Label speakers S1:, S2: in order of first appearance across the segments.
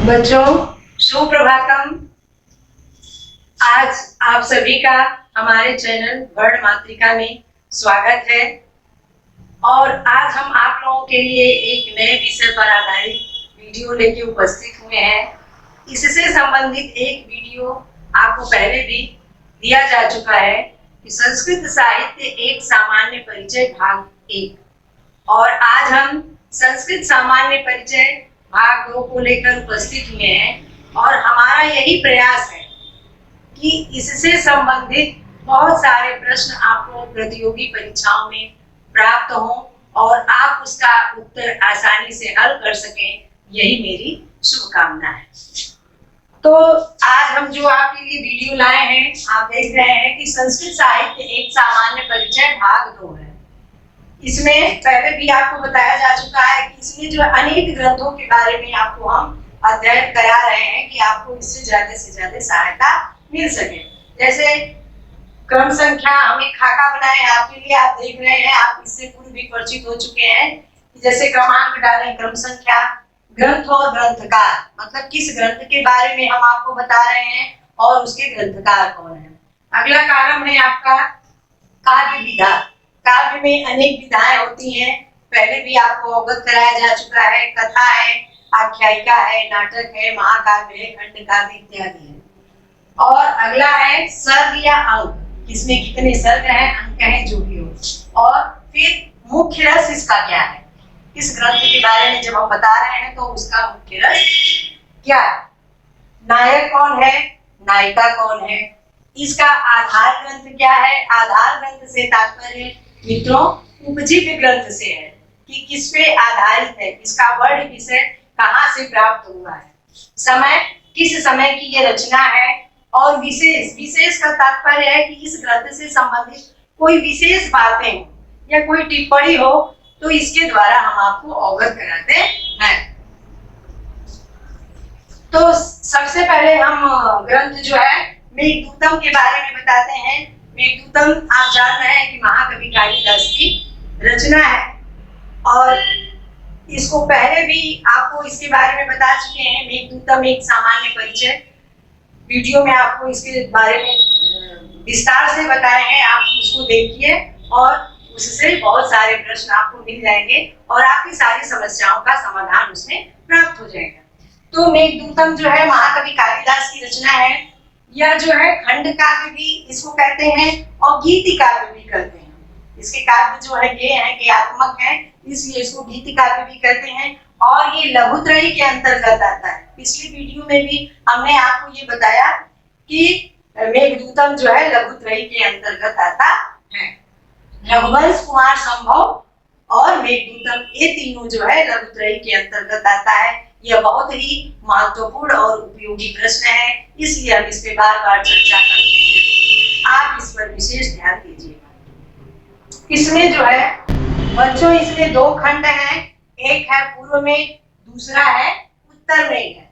S1: बच्चों, सुप्रभातम। आज आप सभी का हमारे चैनल वर्ण मातृका में स्वागत है और आज हम आप लोगों के लिए एक नए विषय पर आधारित वीडियो लेके उपस्थित हुए हैं। इससे संबंधित एक वीडियो आपको पहले भी दिया जा चुका है कि संस्कृत साहित्य एक सामान्य परिचय भाग 1 और आज हम संस्कृत सामान्य परिचय भाग 2 को लेकर उपस्थित हुए हैं और हमारा यही प्रयास है कि इससे संबंधित बहुत सारे प्रश्न आपको प्रतियोगी परीक्षाओं में प्राप्त हों और आप उसका उत्तर आसानी से हल कर सकें, यही मेरी शुभकामना है। तो आज हम जो आपके लिए वीडियो लाए हैं, आप देख रहे हैं कि संस्कृत साहित्य एक सामान्य परिचय भाग 2 है। इसमें पहले भी आपको बताया जा चुका है कि इसमें जो अनेक ग्रंथों के बारे में आपको हम अध्ययन करा रहे हैं कि आपको इससे ज्यादा सहायता मिल सके। जैसे क्रम संख्या हम एक खाका बनाए हैं आपके लिए, आप देख रहे हैं, आप इससे पूर्व भी परिचित हो चुके हैं। जैसे क्रमांक डालें, क्रम संख्या, ग्रंथ और ग्रंथकार, मतलब किस ग्रंथ के बारे में हम आपको बता रहे हैं और उसके ग्रंथकार कौन है। अगला कॉलम है आपका काव्य विधा। काव्य में अनेक विधाएं होती हैं, पहले भी आपको अवगत कराया जा चुका है। कथा है, आख्यायिका है, नाटक है, महाकाव्य है, खंडकाव्य इत्यादि है। और अगला है सर्ग या अंक, किसमें कितने सर्ग हैं, अंक हैं, जो भी हो। और फिर मुख्य रस इसका क्या है, इस ग्रंथ के बारे में जब हम बता रहे हैं तो उसका मुख्य रस क्या है, नायक कौन है, नायिका कौन है, इसका आधार ग्रंथ क्या है। आधार ग्रंथ से तात्पर्य मित्रों उपजीव्य ग्रंथ से है कि किस पे आधारित है, इसका वर्ण विषय कहाँ से प्राप्त हुआ है, समय किस समय की ये रचना है। और विशेष का तात्पर्य है कि इस ग्रंथ से संबंधित कोई विशेष बातें हो या कोई टिप्पणी हो तो इसके द्वारा हम आपको अवगत कराते हैं। तो सबसे पहले हम ग्रंथ जो है मेघदूतम के बारे में बताते हैं। मेघदूतम आप जान रहे हैं कि महाकवि कालिदास की रचना है और इसको पहले भी आपको इसके बारे में बता चुके हैं। मेघदूतम एक सामान्य परिचय वीडियो में आपको इसके बारे में विस्तार से बताए हैं, आप उसको देखिए और उससे बहुत सारे प्रश्न आपको मिल जाएंगे और आपकी सारी समस्याओं का समाधान उसमें प्राप्त हो जाएगा। तो मेघदूतम जो है महाकवि कालिदास की रचना है। यह जो है खंड काव्य भी इसको कहते हैं और गीति काव्य भी कहते हैं। इसके काव्य जो है ये है गीतात्मक है, इसलिए इसको गीति काव्य भी कहते हैं और ये लघुत्रयी के अंतर्गत आता है। पिछली वीडियो में भी हमने आपको ये बताया कि मेघदूतम जो है लघुत्रयी के अंतर्गत आता है। रघुवंश कुमार संभव और मेघदूतम ये तीनों जो है लघुत्रयी के अंतर्गत आता है। यह बहुत ही महत्वपूर्ण और उपयोगी प्रश्न है, इसलिए हम इस पे बार-बार चर्चा करते हैं। आप इस पर विशेष ध्यान दीजिएगा। इसमें जो है बच्चों, इसमें 2 खंड हैं, एक है पूर्व में, दूसरा है उत्तर में है,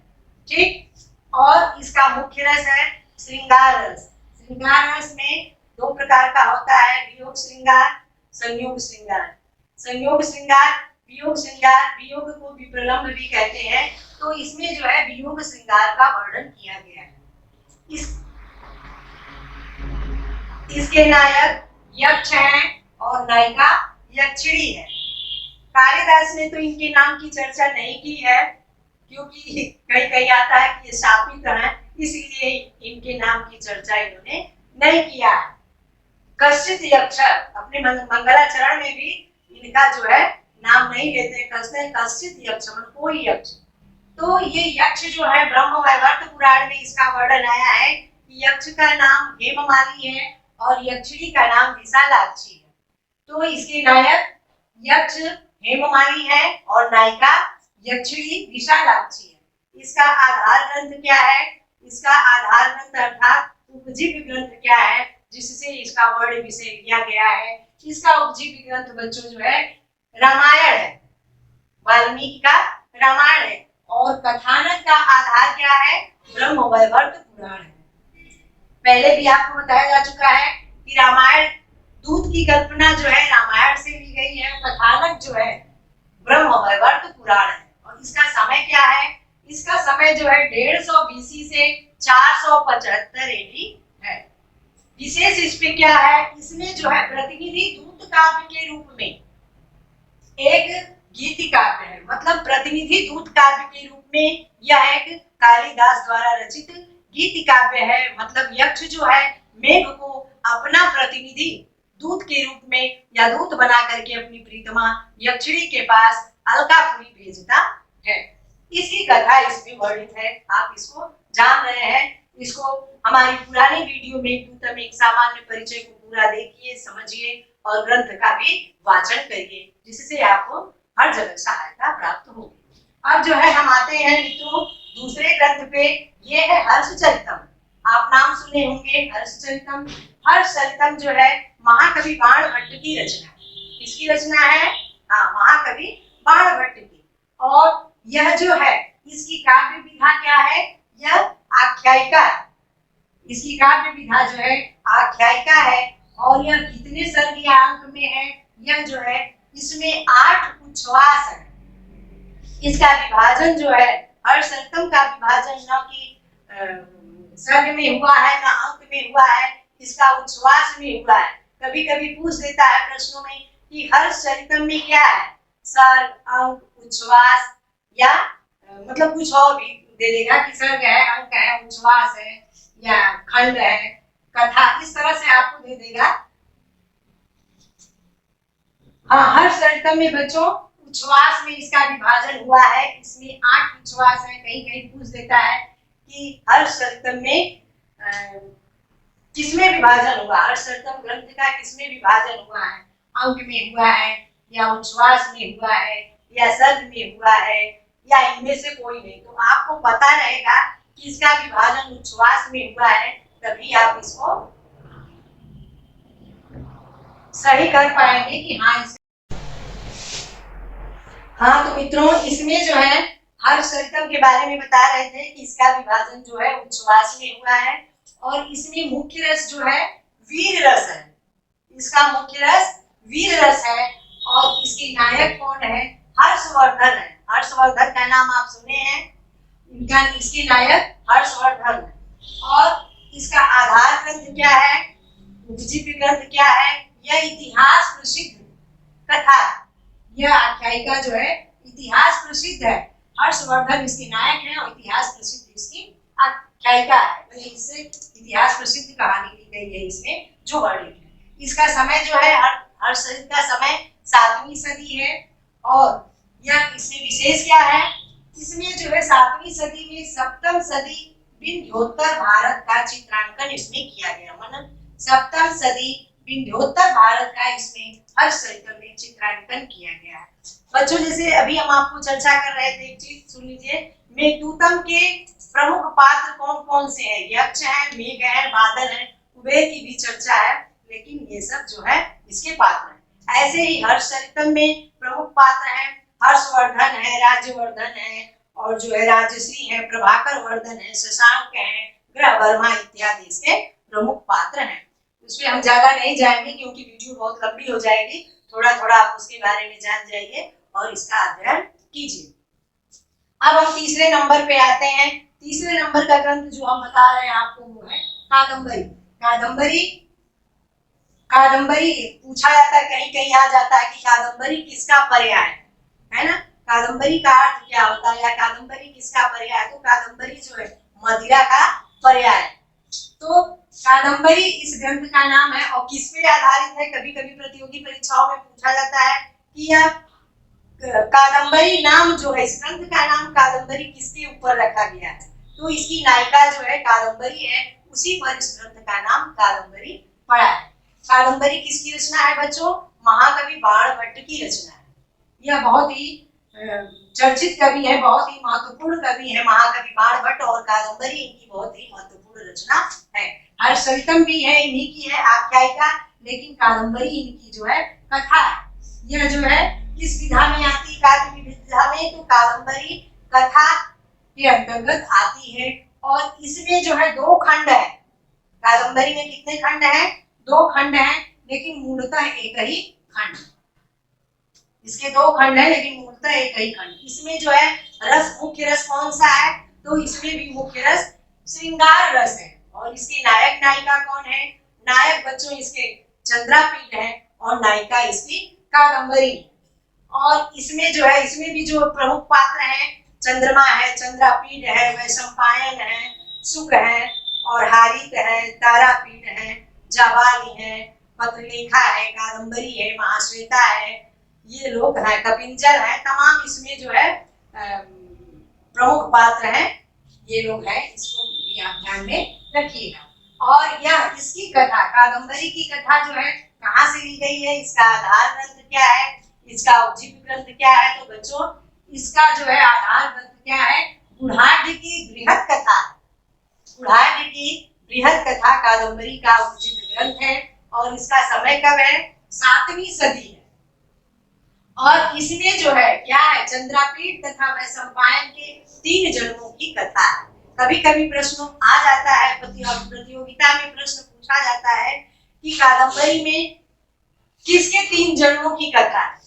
S1: ठीक। और इसका मुख्य रस है श्रृंगार रस। श्रृंगार रस में 2 प्रकार का होता है, वियोग श्रृंगार, संयोग श्रृंगार। संयोग श्रृंगार, वियोग श्रृंगार, वियोग को विप्रलंब भी कहते हैं। तो इसमें जो है वियोग श्रृंगार का वर्णन किया गया है। इसके नायक यक्ष हैं और नायिका यक्षिणी है। कालिदास ने तो इनके नाम की चर्चा नहीं की है क्योंकि कहीं आता है कि ये शापित हैं, इसलिए इनके नाम की चर्चा इन्होंने नहीं किया है। कश्चित यक्ष अपने मंगलाचरण में भी इनका जो है नाम नहीं लेते, कहते हैं कश्चित यक्ष, मतलब कोई यक्ष। तो ये यक्ष जो है ब्रह्मवैवर्त पुराण में इसका वर्णन आया है कि यक्ष का नाम हेममाली है और यक्षिणी का नाम विशालाक्षी है। तो इसके नायक यक्ष हेममाली है और नायिका यक्षिणी विशालाक्षी है। इसका आधार ग्रंथ क्या है, इसका आधार ग्रंथ अर्थात उपजीव्य ग्रंथ क्या है जिससे इसका वर्ण विषय लिया गया है। इसका उपजीव्य ग्रंथ बच्चों जो है रामायण है, वाल्मीकि का रामायण है और कथानक का आधार क्या है, ब्रह्मवैवर्त पुराण है। पहले भी आपको बताया जा चुका है कि रामायण दूत की कल्पना जो है रामायण से ली गई है, कथानक जो है ब्रह्मवैवर्त पुराण है। और इसका समय क्या है, इसका समय जो है 150 बीसी से 475 एडी है। विशेष इसमें क्या है, इसमें जो है प्रतिनिधि दूत काव्य के रूप में एक गीति काव्य है, मतलब प्रतिनिधि दूत काव्य के रूप में यह एक कालिदास द्वारा रचित गीति काव्य है। मतलब यक्ष जो है मेघ को अपना प्रतिनिधि दूत के रूप में या दूत बना करके अपनी प्रीतमा यक्षिणी के पास अलकापुरी भेजता है। इसकी कथा इसमें वर्णित है, आप इसको जान रहे हैं। इसको हमारी पुरानी वीडियो में दूतम एक सामान्य परिचय को पूरा देखिए, समझिए और ग्रंथ का भी वाचन करिए, जिससे आपको हर जगह सहायता प्राप्त होगी। अब जो है हम आते हैं मित्रों दूसरे ग्रंथ पे, ये है हर्षचरितम। आप नाम सुने होंगे हर्षचरितम। हर्षचरितम जो है महाकवि बाणभट्ट की रचना है। किसकी रचना है? हाँ, महाकवि बाणभट्ट की। और यह जो है इसकी काव्य विधा क्या है? यह आख्यायिका है। इसकी काव्य विधा जो है आख्यायिका है। और यह कितने सर्ग या अंक में है? यह जो है इसमें 8 उच्छ्वास है। इसका विभाजन जो है हर्षचरितम का विभाजन न कि सर्ग में हुआ है न अंक में हुआ है, इसका उच्छ्वास में हुआ है। कभी कभी पूछ देता है प्रश्नों में कि हर्षचरितम में क्या है, सर्ग, अंक, उच्छ्वास या मतलब कुछ और भी दे देगा कि सर्ग है, अंक है, उच्छ्वास है या खंड है, कथा, इस तरह से आपको दे देगा। हाँ, हर्षचरितम में बच्चों उच्छ्वास में इसका विभाजन हुआ है। इसमें 8 उच्छ्वास है। कहीं कहीं पूछ देता है कि हर्षचरितम में किसमें विभाजन हुआ, हर्षचरितम ग्रंथ का किसमें विभाजन हुआ है, अंक में हुआ है या उच्छ्वास में हुआ है या सर्ग में हुआ है या इनमें से कोई नहीं। तो आपको पता रहेगा कि इसका विभाजन उच्छ्वास में हुआ है, तभी आप इसको सही कर पाएंगे कि हाँ। तो मित्रों इसमें जो है हर्षचरितम के बारे में बता रहे थे कि इसका विभाजन जो है उच्छ्वास में हुआ है और इसमें मुख्य रस जो है वीर रस है। इसका मुख्य रस वीर रस है और इसके नायक कौन है? हर्षवर्धन है। हर्षवर्धन का नाम आप सुने हैं, इनका इसके नायक हर्षवर्धन है। और इसका आधार ग्रंथ क्या है, उपजीव्य ग्रंथ क्या है? यह इतिहास प्रसिद्ध कथा, यह आख्यायिका जो है इतिहास प्रसिद्ध है। हर्षवर्धन इसके नायक है और इतिहास प्रसिद्ध इसकी आख्यायिका है। इससे इतिहास प्रसिद्ध कहानी ली गई है इसमें जो वर्णित है। इसका समय जो है हर्षचरित का समय 7वीं सदी है। और यह इसमें विशेष क्या है, इसमें जो है 7वीं सदी में सप्तम सदी विंध्योत्तर भारत का चित्रांकन इसमें किया गया। मतलब सप्तम सदी विंध्योत्तर भारत का इसमें हर्षचरित में चित्रांकन किया गया है। बच्चों जैसे अभी हम आपको चर्चा कर रहे थे, एक चीज सुन लीजिए, मेघदूतम के प्रमुख पात्र कौन कौन से हैं? यक्ष है, मेघ है, बादल है, कुबेर की भी चर्चा है, लेकिन ये सब जो है इसके पात्र हैं। ऐसे ही हर्षचरितम में प्रमुख पात्र हैं हर्षवर्धन है, राज्यवर्धन है और जो है राजश्री है, प्रभाकर वर्धन है, शशांक है, ग्रह वर्मा इत्यादि इसके प्रमुख पात्र हैं। उसमें हम ज्यादा नहीं जाएंगे क्योंकि वीडियो बहुत लंबी हो जाएगी। थोड़ा थोड़ा आप उसके बारे में जान जाइए और इसका अध्ययन कीजिए। अब हम तीसरे नंबर पे आते हैं। तीसरे नंबर का ग्रंथ जो हम बता रहे हैं आपको वो है कादम्बरी। कादम्बरी कादम्बरी पूछा जाता है, कहीं कहीं आ जाता है कि कादम्बरी किसका पर्याय है ना? कादम्बरी का अर्थ क्या होता है या कादम्बरी किसका पर्याय है? तो कादम्बरी जो है मदिरा का पर्याय है। तो कादम्बरी इस ग्रंथ का नाम है और किस पे आधारित है? कभी कभी प्रतियोगी परीक्षाओं में पूछा जाता है कि यह कादम्बरी नाम जो है, इस ग्रंथ का नाम कादम्बरी किसके ऊपर रखा गया है? तो इसकी नायिका जो है कादम्बरी है, उसी पर इस ग्रंथ का नाम कादम्बरी पड़ा है। कादम्बरी किसकी रचना है बच्चों? महाकवि बाणभट्ट की रचना है। यह बहुत ही चर्चित कवि है, बहुत ही महत्वपूर्ण कवि है महाकवि बाणभट्ट और कादम्बरी इनकी बहुत ही महत्वपूर्ण रचना है। हर्षचरितम भी है इन्हीं की है आख्यायिका, लेकिन कादम्बरी इनकी जो है कथा है। यह जो है किस विधा में आती है? काव्य विधा में। तो कादम्बरी कथा के अंतर्गत आती है और इसमें जो है 2 खंड है। कादम्बरी में कितने खंड हैं? 2 खंड हैं, लेकिन मूलतः एक ही खंड। इसके दो खंड है लेकिन मूलतः एक ही खंड। इसमें जो है रस, मुख्य रस कौन सा है, तो इसमें भी मुख्य रस श्रृंगार रस है। और इसके नायक नायिका कौन है, नायक बच्चों इसके चंद्रापीठ है और नायिका इसकी कादंबरी है। और इसमें जो है, इसमें भी जो प्रमुख पात्र हैं, चंद्रमा है, चंद्रापीठ है, वैशंपायन है, शुक है और हारित है, तारापीठ है, जाबाली है, पत्रलेखा है, कादंबरी है, महाश्वेता है, ये लोग हैं, कपिंजर है, तमाम इसमें जो है प्रमुख पात्र हैं, ये लोग हैं। इसको भी आप ध्यान में रखिएगा। और यह इसकी कथा, कादंबरी की कथा जो है कहाँ से ली गई है, इसका आधार ग्रंथ क्या है, इसका उपजीव्य ग्रंथ क्या है, तो बच्चों इसका जो है आधार ग्रंथ क्या है, गुढ़ाढ्य की बृहत कथा। गुढ़ाढ्य की बृहत कथा कादंबरी का उपजीव्य ग्रंथ है और इसका समय कब है, 7वीं सदी है। और इसमें जो है क्या है, चंद्रापीठ तथा वैशंपायन के 3 जन्मों की कथा है। कभी कभी प्रश्न आ जाता है, प्रतियोगिता में प्रश्न पूछा जाता है कि कादंबरी में किसके 3 जन्मों की कथा है।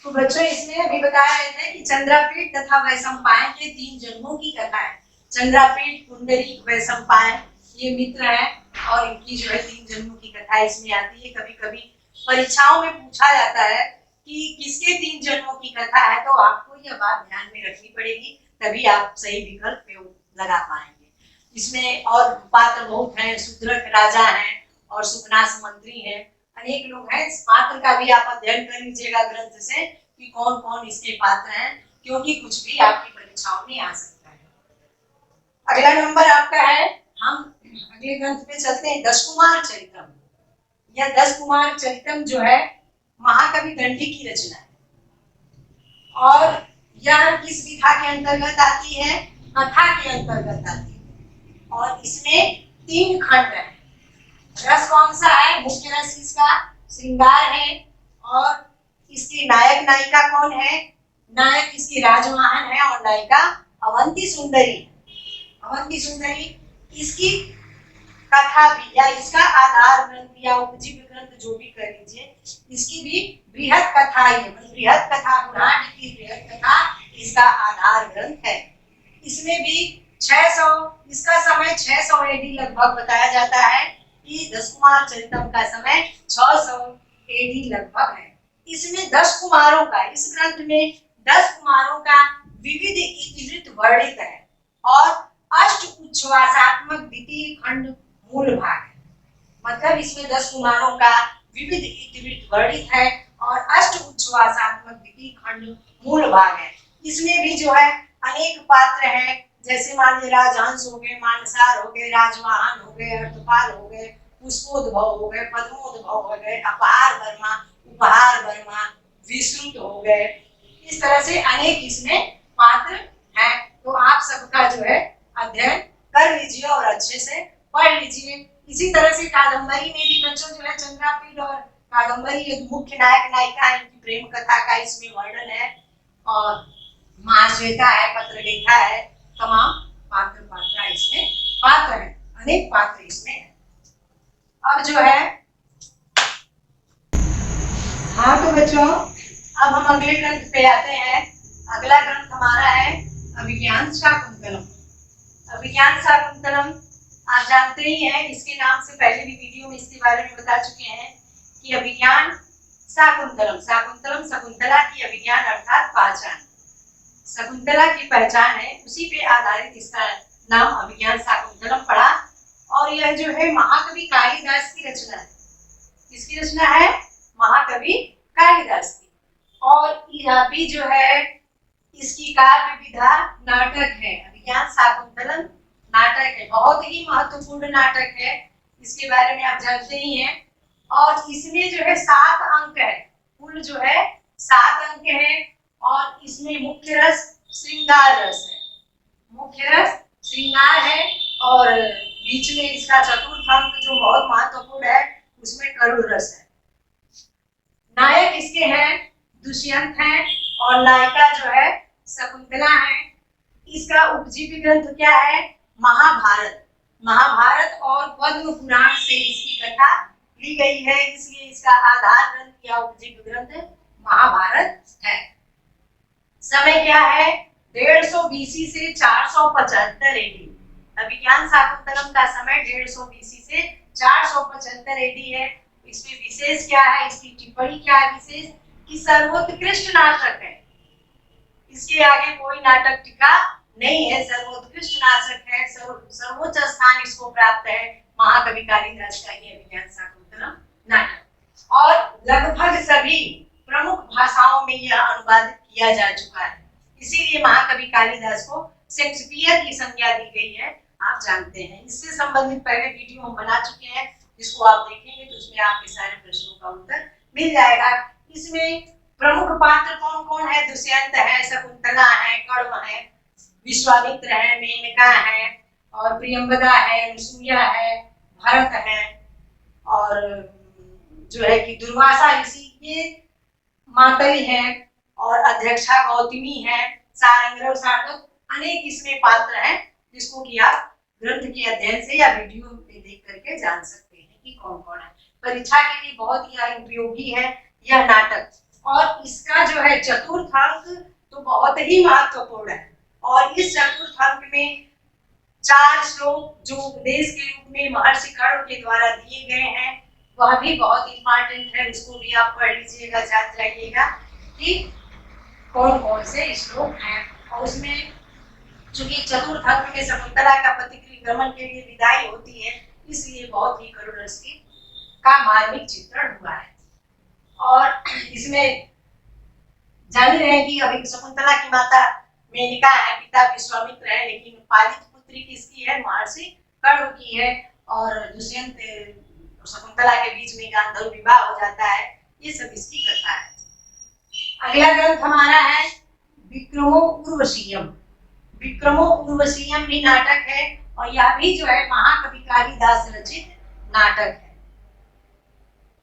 S1: तो बच्चों इसमें अभी बता रहे थे कि चंद्रापीठ तथा वैशंपायन के 3 जन्मों की कथा है। चंद्रापीठ, पुंडरीक, वैशंपायन ये मित्र हैं और इनकी जो है 3 जन्मों की कथा इसमें आती है। कभी कभी परीक्षाओं में पूछा जाता है कि किसके 3 जन्मों की कथा है, तो आपको यह बात ध्यान में रखनी पड़ेगी, तभी आप सही विकल्प लगा पाएंगे। इसमें और पात्र बहुत हैं, शूद्रक राजा हैं और सुखनास मंत्री हैं, अनेक लोग हैं। इस पात्र का भी आप अध्ययन कर लीजिएगा ग्रंथ से कि कौन कौन इसके पात्र हैं, क्योंकि कुछ भी आपकी परीक्षाओं में आ सकता है। अगला नंबर आपका है, हम अगले ग्रंथ पे चलते हैं, दशकुमार चरितम। यह दशकुमार चरितम जो है महाकवि दंडी की रचना है और यह किस विधा के अंतर्गत आती है, कथा के अंतर्गत आती है। और इसमें 3 खंड है। रस कौन सा है, मुख्य रस इसका श्रृंगार है और इसकी नायक नायिका कौन है, नायक इसकी राजवाहन है और नायिका अवंती सुंदरी। अवंती सुंदरी इसकी कथा भी या इसका आधार ग्रंथ या उपजीव्य ग्रंथ जो भी कर लीजिए, इसकी भी बृहत कथा है। बृहत कथा, गुढ़ाढ्य की बृहत कथा इसका आधार ग्रंथ है। इसमें भी 600, इसका समय 600 एडी लगभग बताया जाता है कि दशकुमार चरितम का समय 600 एडी लगभग है। इसमें 10 कुमारों का, इस ग्रंथ में 10 कुमारों का विविध इतिवृत्त वर्णित है और अष्ट उच्छ्वासात्मक द्वितीय खंड मूल भाग है। मतलब इसमें 10 कुमारों का विविध इतिवृत्त वर्णित है और अष्ट उच्छ्वासात्मक द्वितीय खंड मूल भाग है। इसमें भी जो है अनेक पात्र हैं, जैसे मान लीजिए राजहंस हो गए, मानसार हो गए, राजवाहन हो गए, अर्थपाल हो गए, पुष्पोद्भव हो गए, पद्मोद्भव हो गए, अपहार वर्मा, उपहार वर्मा, विश्रुत हो गए। इस तरह से अनेक इसमें पात्र हैं। तो आप सबका जो है अध्ययन कर लीजिए और अच्छे से पढ़ लीजिए। इसी तरह से कादंबरी में भी बच्चों जो है चंद्रापीठ और कादंबरी एक मुख्य नायक नायिका है, इनकी प्रेम कथा का इसमें वर्णन है और महाश्वेता है, पत्रलेखा है, तमाम पात्र पात्रा इसमें पात्र है, अनेक पात्र इसमें है। अब जो है, हाँ तो बच्चों अब हम अगले ग्रंथ पे आते हैं। अगला ग्रंथ हमारा है अभिज्ञान शाकुंतलम। अभिज्ञान शाकुंतलम आप जानते ही हैं, इसके नाम से पहले भी वीडियो में इसके बारे में बता चुके हैं कि अभिज्ञान शाकुंतलम, शाकुंतलम शकुंतला की अभिज्ञान अर्थात पहचान, शकुंतला की पहचान है, उसी पे आधारित इसका नाम अभिज्ञान शाकुंतलम पड़ा। और यह जो है महाकवि कालिदास की रचना है। किसकी रचना है, महाकवि कालिदास की। और यह भी जो है इसकी काव्य विधा नाटक है। अभिज्ञान शाकुंतलम नाटक है, बहुत ही महत्वपूर्ण नाटक है, इसके बारे में आप जानते ही हैं। और इसमें जो है 7 अंक है, कुल जो है 7 अंक है और इसमें मुख्य रस श्रृंगार रस है, मुख्य रस श्रृंगार है और बीच में इसका चतुर्थ अंक जो बहुत महत्वपूर्ण है उसमें करुण रस है। नायक इसके हैं दुष्यंत हैं और नायिका जो है शकुंतला है। इसका उपजीव्य ग्रंथ क्या है, महाभारत। महाभारत और पद्म पुराण से इसकी कथा ली गई है, इसलिए इसका आधार ग्रंथ या उपजीव्य ग्रंथ महाभारत है। समय क्या है? 150 बीसी से 475 एडी। अभिज्ञान शाकुंतलम का समय 150 बीसी से 475 एडी है। इसमें विशेष क्या है? इसकी टिप्पणी क्या है विशेष? कि सर्वोत्कृष्ट नाटक है, इसके आगे कोई नाटक टिका नहीं है, सर्वोत्कृष्ट नाटक है, सर्वोच्च स्थान इसको प्राप्त है महाकवि कालिदास का ये अभिज्ञान शाकुंतलम नाटक। और लगभग सभी प्रमुख भाषाओं में यह अनुवादित किया जा चुका है, इसीलिए महाकवि कालिदास को शेक्सपियर की संज्ञा दी गई है, आप जानते हैं। इससे संबंधित पहले वीडियो हम बना चुके हैं, जिसको आप देखेंगे तो उसमें आपके सारे प्रश्नों का उत्तर मिल जाएगा। इसमें प्रमुख पात्र कौन कौन है? दुष्यंत है, शकुंतला है, कर्ण है, विश्वामित्र है, मेनका है, और प्रियंवदा है, अनुसुईया है, भरत है, और जो है कि दुर्वासा ऋषि के मातली है, और अध्यक्षा गौतमी है, सारंगरव सार्थक, अनेक इसमें पात्र हैं, जिसको कि आप ग्रंथ के अध्ययन से या वीडियो में देख करके जान सकते हैं कि कौन कौन है। परीक्षा के लिए बहुत ही उपयोगी है यह नाटक, और इसका जो है चतुर्थ अंक तो बहुत ही महत्वपूर्ण है, और इस चतुर्थ अंक में 4 श्लोक जो उपदेश के रूप में महर्षि कर्ण के द्वारा दिए गए हैं, वह भी बहुत इंपॉर्टेंट है, उसको भी आप पढ़ लीजिएगा, याद रखिएगा कि कौन कौन से श्लोक हैं। और उसमें चूंकि चतुर्थ अंक में शकुंतला का प्रतिगमन के लिए विदाई होती है, इसलिए बहुत ही करुण रस का मार्मिक चित्रण हुआ है। और इसमें जान रहे हैं कि अभी शकुंतला की माता मेनका है, पिता विश्वामित्र है, लेकिन पालित पुत्री किसकी है? महर्षि कर्ण की है, और दुष्यंत शकुंतला के बीच में गांधर्व विवाह हो जाता है, ये सब इसकी कथा है। अगला ग्रंथ हमारा है विक्रमो उर्वशीयम। विक्रमो उर्वशीयम भी नाटक है, और यह भी जो है महाकवि कालिदास रचित नाटक है।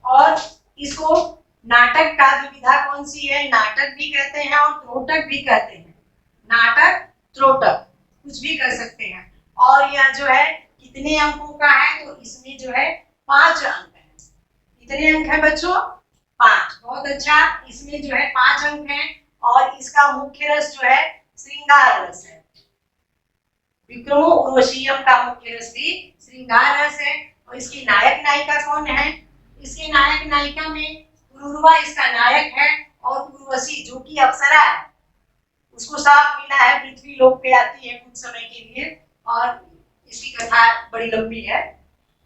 S1: और इसको नाटक का विधा कौन सी है? नाटक भी कहते हैं और त्रोटक भी कहते हैं। नाटक, त्रोटक कुछ भी कर सकते हैं। और यह जो है कितने अंकों का है? तो इसमें जो है 5 अंक है। कितने अंक है बच्चों? 5। बहुत अच्छा। इसमें जो है 5 अंक हैं, और इसका मुख्य रस जो है श्रृंगार रस है। विक्रमो उर्वशीयम का मुख्य रस भी श्रृंगार रस है। और इसकी नायक नायिका कौन है? इसके नायक नायिका में पुरूरवा इसका नायक है, और उर्वशी जो कि अप्सरा है, उसको साप मिला है, पृथ्वी लोक पे आती है कुछ समय के लिए, और इसकी कथा बड़ी लंबी है।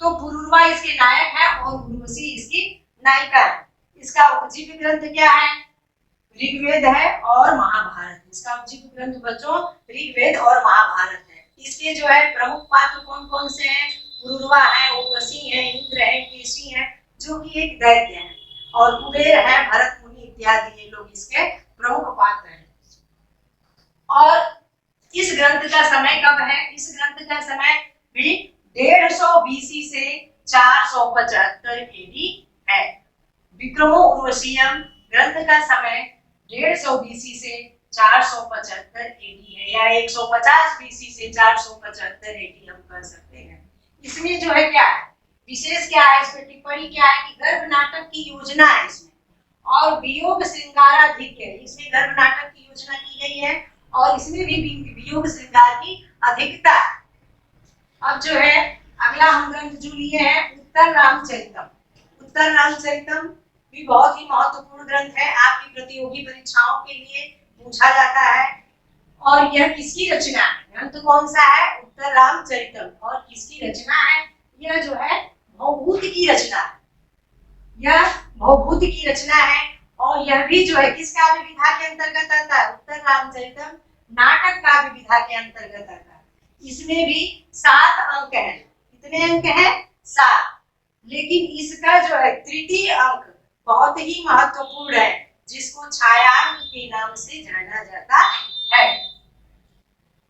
S1: तो पुरूरवा इसके नायक है और उर्वशी इसकी नायिका है। इसका उपजीव्य ग्रंथ क्या है? ऋग्वेद है और महाभारत। इसका उपजीव्य ग्रंथ बच्चों ऋग्वेद और महाभारत है। इसके जो है प्रमुख पात्र कौन कौन से हैं? पुरूरवा है, उर्वशी है, इंद्र है, केशी है, जो कि एक दैत्य है, और कुबेर है, भरत मुनि इत्यादि ये लोग इसके प्रमुख पात्र हैं। और इस ग्रंथ का समय कब है? इस ग्रंथ का समय भी 150 बीसी से 475 एडी है। विक्रमो उर्वशीयम ग्रंथ का समय 150 बीसी से 475 एडी है, या 150 बीसी से 475 एडी हम कर सकते हैं। इसमें जो है क्या है विशेष, क्या है इसमें टिप्पणी क्या है? कि गर्भ नाटक की योजना है इसमें, और वियोग श्रृंगाराधिक है। इसमें गर्भ नाटक की योजना की गई है, और इसमें भी वियोग श्रृंगार की अधिकता है। अब जो है अगला हम ग्रंथ जो लिए हैं उत्तर रामचरितम। उत्तर रामचरितम भी बहुत ही महत्वपूर्ण ग्रंथ है, आपकी प्रतियोगी परीक्षाओं के लिए पूछा जाता है। और यह किसकी रचना है? ग्रंथ कौन सा है? उत्तर रामचरितम। और किसकी रचना है? यह जो है भौभूत की रचना है। यह भौभूत की रचना है, और यह भी जो है किस काव्य विधा के अंतर्गत आता है? उत्तर रामचरितम नाटक काव्य विधा के अंतर्गत आता है। इसमें भी 7 अंक हैं। कितने अंक हैं? 7। लेकिन इसका जो है तृतीय अंक बहुत ही महत्वपूर्ण है, जिसको छायांक के नाम से जाना जाता है।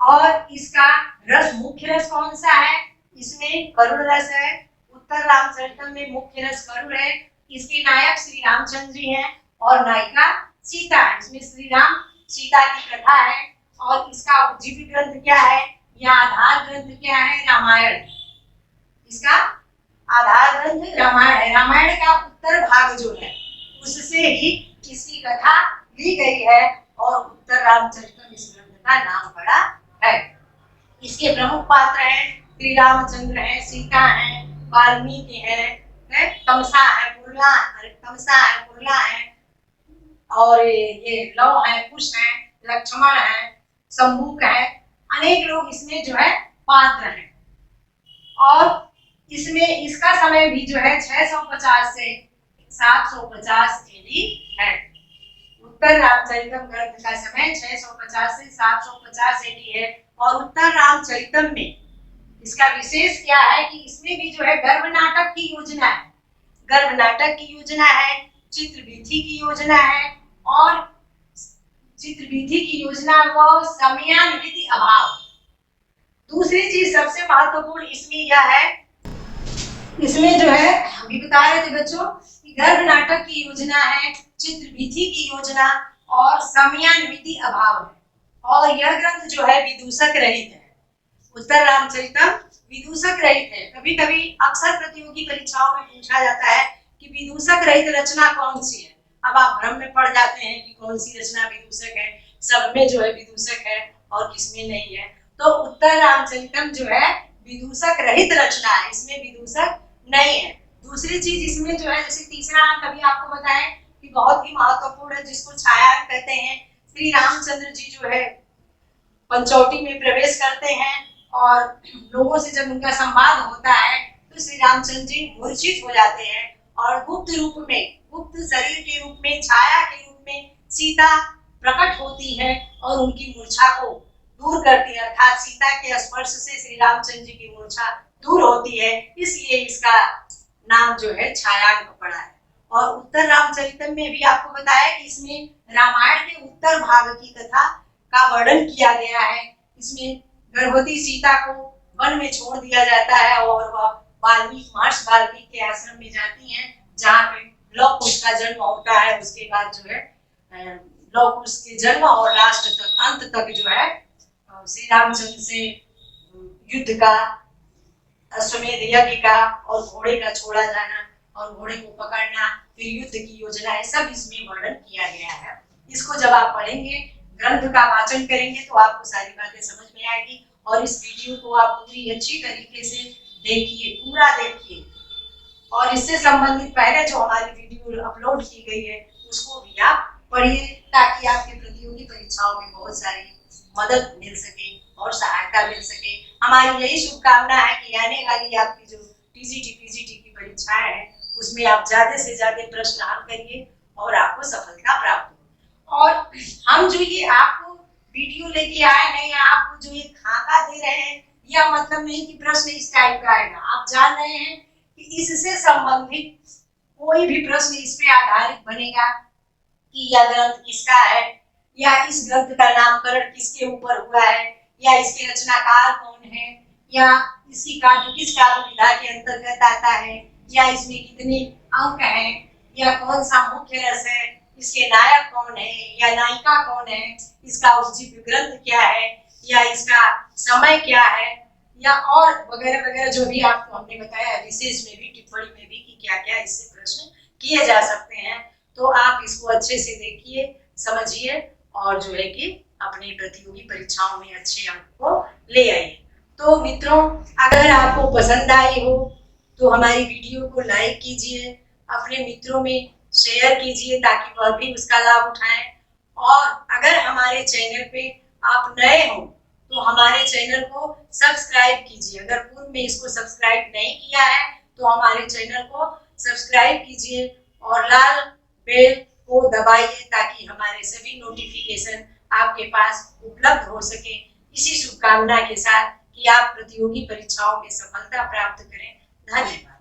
S1: और इसका रस, मुख्य रस कौन सा है? इसमें करुण रस है। उत्तर रामचरितम में मुख्य रस करुण है। इसके नायक श्री रामचंद्र जी हैं, और नायिका सीता है। इसमें श्री राम सीता की कथा है। और इसका उपजीव्य ग्रंथ क्या है, या आधार ग्रंथ क्या है? रामायण। इसका आधार ग्रंथ रामायण है। रामायण का उत्तर भाग जो है उससे ही इसकी कथा ली गई है और उत्तर रामचरितम इस ग्रंथ का नाम पड़ा है। इसके प्रमुख पात्र हैं श्री रामचंद्र हैं, सीता हैं, वाल्मीकि हैं, तमसा है, पुरला है और ये लव है, कुश है, लक्ष्मण है, शंभुक है, अनेक लोग इसमें जो है पात्र हैं। और इसमें इसका समय भी जो है 650 से 750 एडी है। उत्तर रामचरितम ग्रंथ का समय 650 से 750 एडी है। और उत्तर रामचरितम में इसका विशेष क्या है कि इसमें भी जो है गर्भ नाटक की योजना है, गर्भ नाटक की योजना है, चित्रवीथी की योजना है और चित्रवीथी की योजना व समयान्वित अभाव। दूसरी चीज सबसे महत्वपूर्ण इसमें यह है, इसमें जो है अभी बता रहे थे बच्चों कि गर्भ नाटक की योजना है, चित्रवीथी की योजना और समयान्वित अभाव है। और यह ग्रंथ जो है विदूषक रहित है। उत्तर रामचरितम विदूषक रहित है। कभी कभी अक्सर प्रतियोगी परीक्षाओं में पूछा जाता है कि विदूषक रहित रचना कौन सी है। अब आप भ्रम में पड़ जाते हैं कि कौन सी रचना विदूषक है, सब में जो है विदूषक है और किसमें नहीं है। तो उत्तर रामचरितम जो है विदूषक रहित रचना है, इसमें विदूषक नहीं है। दूसरी चीज इसमें जो है, जैसे तीसरा अंक अभी आपको बताएं कि बहुत ही महत्वपूर्ण है, जिसको छाया कहते हैं। श्री रामचंद्र जी जो है पंचौटी में प्रवेश करते हैं और लोगों से जब उनका संवाद होता है तो श्री रामचंद्र जी मूर्छित हो जाते हैं और गुप्त रूप में, गुप्त शरीर के रूप में, छाया के रूप में सीता प्रकट होती है और उनकी मूर्छा को दूर करती है। अर्थात सीता के स्पर्श से श्री रामचंद्र जी की मूर्छा दूर होती है, इसलिए इसका नाम जो है छायांक पड़ा है। और उत्तर रामचरितम में भी आपको बताया कि इसमें रामायण के उत्तर भाग की कथा का वर्णन किया गया है। इसमें गर्भवती सीता को वन में छोड़ दिया जाता है और वह महर्षि वाल्मीकि के आश्रम में जाती हैं, जहाँ पे लव कुश का जन्म होता है। उसके बाद जो है लव कुश के जन्म और लास्ट तक, अंत तक जो है श्री रामचंद्र से युद्ध का, अश्वमेध यज्ञ का और घोड़े का छोड़ा जाना और घोड़े को पकड़ना, फिर युद्ध की योजना है, सब इसमें वर्णन किया गया है। इसको जब आप पढ़ेंगे, ग्रंथ का वाचन करेंगे तो आपको सारी बातें समझ में आएगी। और इस वीडियो को आप पूरी अच्छी तरीके से देखिए, पूरा देखिए और इससे संबंधित पहले जो हमारी वीडियो अपलोड की गई है उसको भी आप पढ़िए, ताकि आपके प्रतियोगी परीक्षाओं में बहुत सारी मदद मिल सके और सहायता मिल सके। हमारी यही शुभकामना है कि आने वाली आपकी जो टीजीटी पीजीटी की परीक्षाएं हैं उसमें आप ज्यादा से ज्यादा प्रश्न हल करिए और आपको सफलता प्राप्त हो। और हम जो ये आपको वीडियो लेके आए हैं या आपको जो ये खाका दे रहे हैं, यह मतलब नहीं कि प्रश्न इस टाइप का आएगा। आप जान रहे हैं कि इससे संबंधित कोई भी प्रश्न इस पे आधारित बनेगा कि यह ग्रंथ किसका है, या इस ग्रंथ का नामकरण किसके ऊपर हुआ है, या इसके रचनाकार कौन है, या इसकी काव्य किस काव्य विधा के अंतर्गत आता है, या इसमें कितने अंक हैं, या कौन सा मुख्य रस है, इसके नायक कौन है या नायिका कौन है, इसका उपजीव्य ग्रंथ क्या है, या इसका समय क्या है, या और वगैरह वगैरह जो भी आपको हमने बताया विशेष में भी, टिप्पणी में भी कि क्या क्या इससे प्रश्न किए जा सकते हैं। तो आप इसको अच्छे से देखिए, समझिए और जो है कि अपने प्रतियोगी परीक्षाओं में अच्छे अंक को ले आइए। तो मित्रों, अगर आपको पसंद आई हो तो हमारी वीडियो को लाइक कीजिए, अपने मित्रों में शेयर कीजिए ताकि वह भी उसका लाभ उठाएं। और अगर हमारे चैनल पे आप नए हो तो हमारे चैनल को सब्सक्राइब कीजिए। अगर पूर्व में इसको सब्सक्राइब नहीं किया है तो हमारे चैनल को सब्सक्राइब कीजिए और लाल बेल को दबाइए ताकि हमारे सभी नोटिफिकेशन आपके पास उपलब्ध हो सके। इसी शुभकामना के साथ कि आप प्रतियोगी परीक्षाओं में सफलता प्राप्त करें। धन्यवाद।